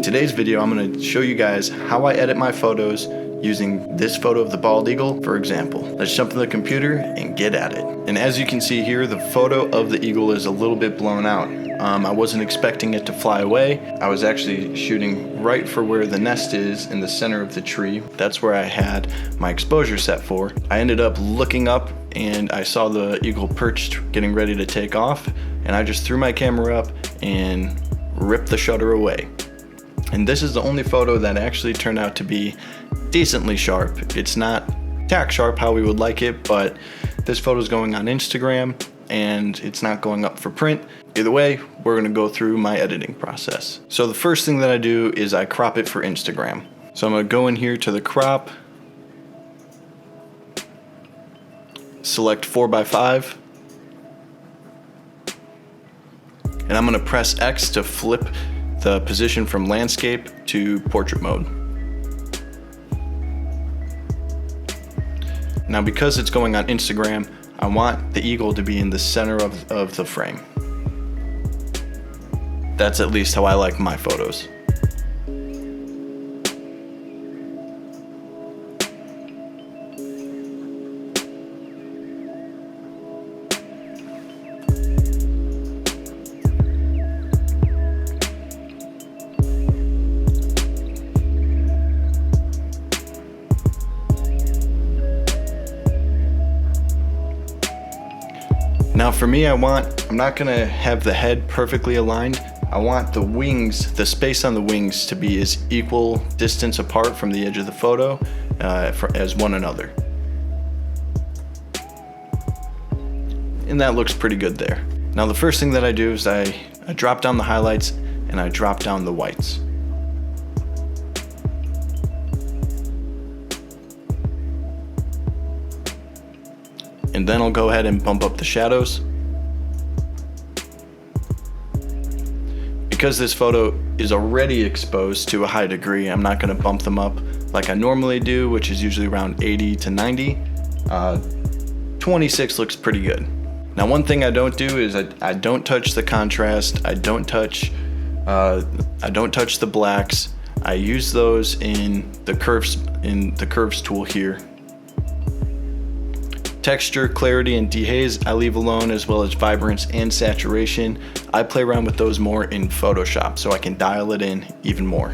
today's video, I'm going to show you guys how I edit my photos using this photo of the bald eagle, for example. Let's jump in the computer and get at it. And as you can see here, the photo of the eagle is a little bit blown out. I wasn't expecting it to fly away. I was actually shooting right for where the nest is in the center of the tree. That's where I had my exposure set for. I ended up looking up and I saw the eagle perched, getting ready to take off, and I just threw my camera up and ripped the shutter away. And this is the only photo that actually turned out to be decently sharp. It's not tack sharp how we would like it, but this photo is going on Instagram and it's not going up for print. Either way, we're gonna go through my editing process. So the first thing that I do is I crop it for Instagram. So I'm gonna go in here to the crop, select 4:5, and I'm gonna press X to flip the position from landscape to portrait mode. Now because it's going on Instagram, I want the eagle to be in the center of the frame. That's at least how I like my photos. Now for me, I'm not gonna have the head perfectly aligned. I want the wings, the space on the wings, to be as equal distance apart from the edge of the photo as one another. And that looks pretty good there. Now the first thing that I do is I drop down the highlights and I drop down the whites. And then I'll go ahead and bump up the shadows. Because this photo is already exposed to a high degree, I'm not gonna bump them up like I normally do, which is usually around 80 to 90. 26 looks pretty good. Now one thing I don't do is I don't touch the contrast, I don't touch the blacks. I use those in the curves tool here. Texture, clarity, and dehaze I leave alone, as well as vibrance and saturation. I play around with those more in Photoshop so I can dial it in even more.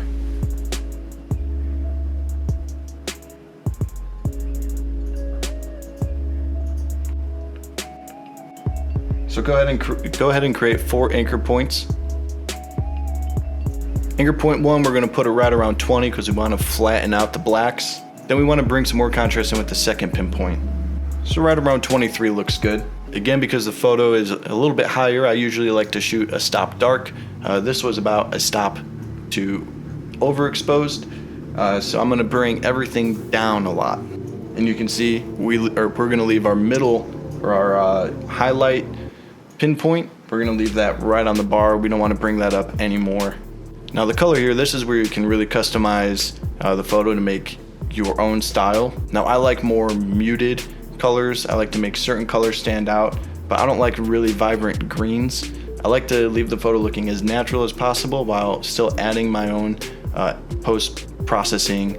So go ahead and create 4 anchor points. Anchor point 1, we're going to put it right around 20 because we want to flatten out the blacks. Then we want to bring some more contrast in with the second pinpoint. So right around 23 looks good. Again, because the photo is a little bit higher, I usually like to shoot a stop dark. This was about a stop to overexposed. So I'm gonna bring everything down a lot. And you can see we're gonna leave our middle, or our highlight pinpoint, we're gonna leave that right on the bar. We don't wanna bring that up anymore. Now the color here, this is where you can really customize the photo to make your own style. Now I like more muted colors. I like to make certain colors stand out, but I don't like really vibrant greens. I like to leave the photo looking as natural as possible while still adding my own post-processing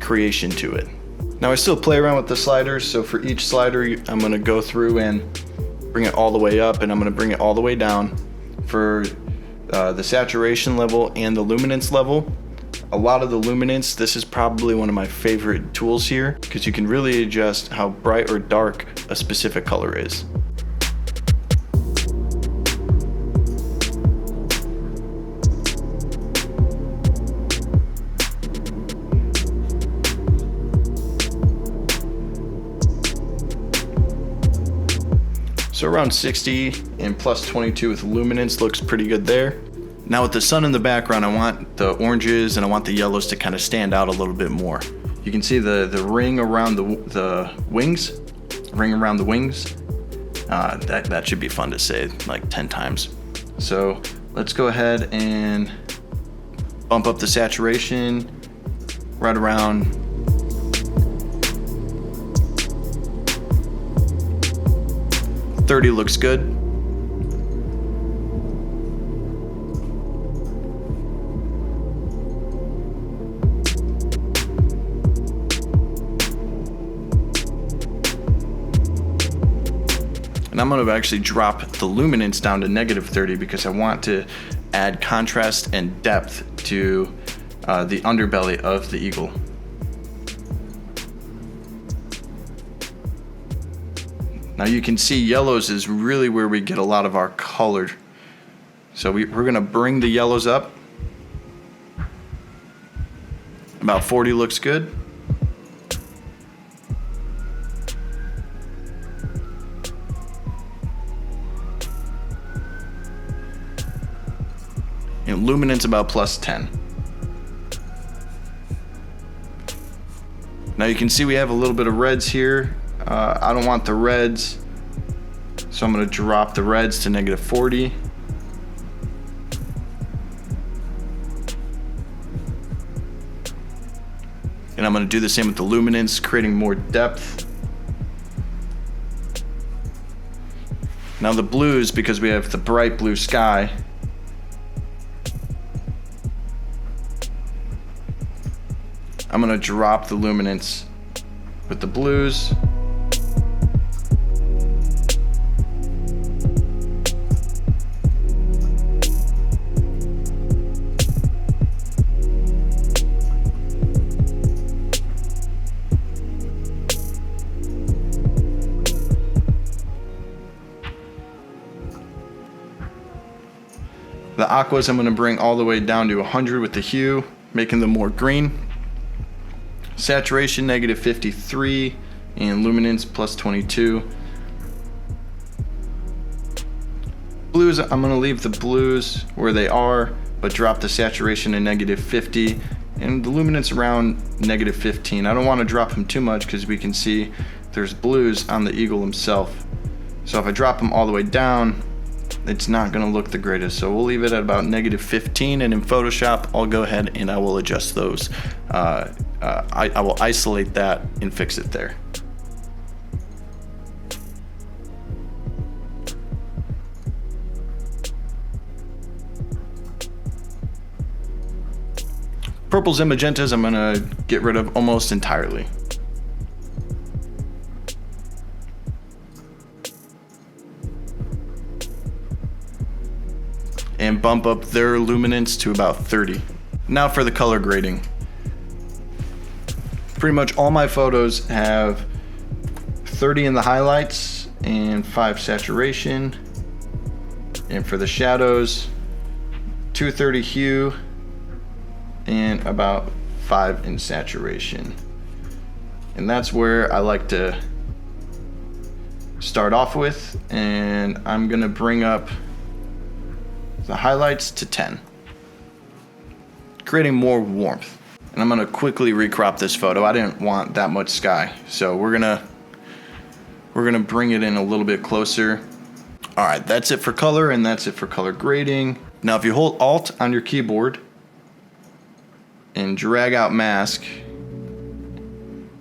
creation to it. Now I still play around with the sliders, so for each slider I'm going to go through and bring it all the way up, and I'm going to bring it all the way down. For the saturation level and the luminance level, a lot of the luminance, this is probably one of my favorite tools here because you can really adjust how bright or dark a specific color is. So around 60 and plus 22 with luminance looks pretty good there. Now with the sun in the background, I want the oranges and I want the yellows to kind of stand out a little bit more. You can see the ring around the wings. That should be fun to say like 10 times. So let's go ahead and bump up the saturation right around 30 looks good. And I'm going to actually drop the luminance down to -30 because I want to add contrast and depth to the underbelly of the eagle. Now you can see yellows is really where we get a lot of our color. So we're going to bring the yellows up. About 40 looks good. And luminance about +10. Now you can see we have a little bit of reds here. I don't want the reds, so I'm going to drop the reds to -40. And I'm going to do the same with the luminance, creating more depth. Now the blues, because we have the bright blue sky, I'm going to drop the luminance with the blues. The aquas I'm going to bring all the way down to 100 with the hue, making them more green. Saturation -53 and luminance +22. Blues, I'm going to leave the blues where they are, but drop the saturation to -50 and the luminance around -15. I don't want to drop them too much because we can see there's blues on the eagle himself. So if I drop them all the way down, it's not going to look the greatest. So we'll leave it at about -15, and in Photoshop I'll go ahead and I will adjust those. I will isolate that and fix it there. Purples and magentas I'm going to get rid of almost entirely. And bump up their luminance to about 30. Now for the color grading. Pretty much all my photos have 30 in the highlights and 5 saturation. And for the shadows, 230 hue and about 5 in saturation. And that's where I like to start off with, and I'm gonna bring up the highlights to 10, creating more warmth. And I'm gonna quickly recrop this photo. I didn't want that much sky, so we're gonna bring it in a little bit closer. All right, that's it for color, and that's it for color grading. Now if you hold Alt on your keyboard and drag out mask,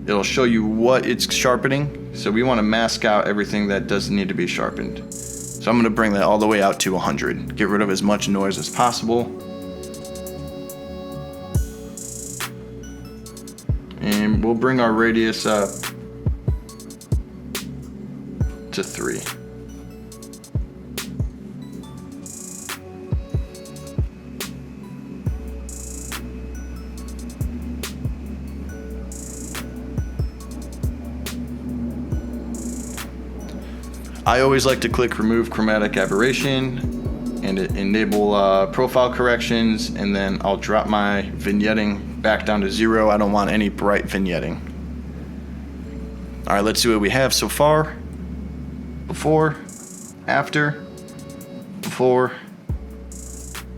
it'll show you what it's sharpening. So we want to mask out everything that doesn't need to be sharpened. So I'm going to bring that all the way out to 100. Get rid of as much noise as possible. And we'll bring our radius up to 3. I always like to click remove chromatic aberration and enable profile corrections, and then I'll drop my vignetting back down to 0. I don't want any bright vignetting. All right, let's see what we have so far. Before, after, before,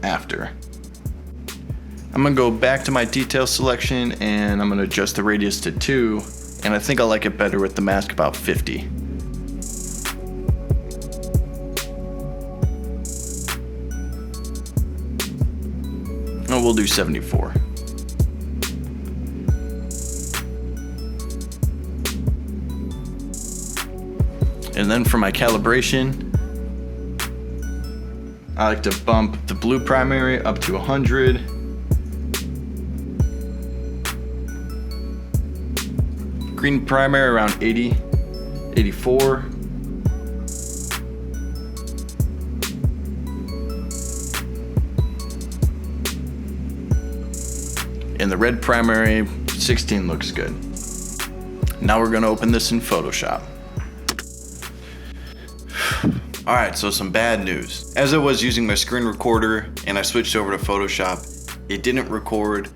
after. I'm gonna go back to my detail selection and I'm gonna adjust the radius to 2, and I think I like it better with the mask about 50. And we'll do 74. And then for my calibration, I like to bump the blue primary up to 100. Green primary around 80, 84. And the red primary, 16 looks good. Now we're gonna open this in Photoshop. Alright, so some bad news. As I was using my screen recorder and I switched over to Photoshop, it didn't record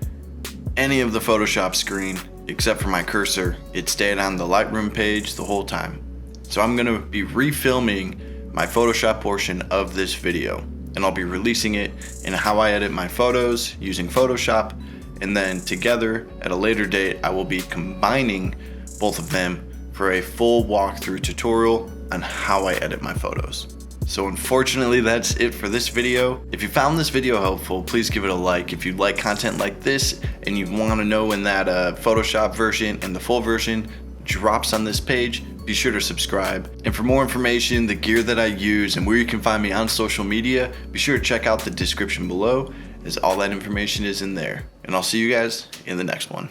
any of the Photoshop screen except for my cursor. It stayed on the Lightroom page the whole time. So I'm gonna be refilming my Photoshop portion of this video, and I'll be releasing it in how I edit my photos using Photoshop, and then together at a later date I will be combining both of them for a full walkthrough tutorial on how I edit my photos. So unfortunately that's it for this video. If you found this video helpful, please give it a like. If you like content like this and you want to know when that Photoshop version and the full version drops on this page, be sure to subscribe. And for more information, the gear that I use and where you can find me on social media, be sure to check out the description below, as all that information is in there. And I'll see you guys in the next one.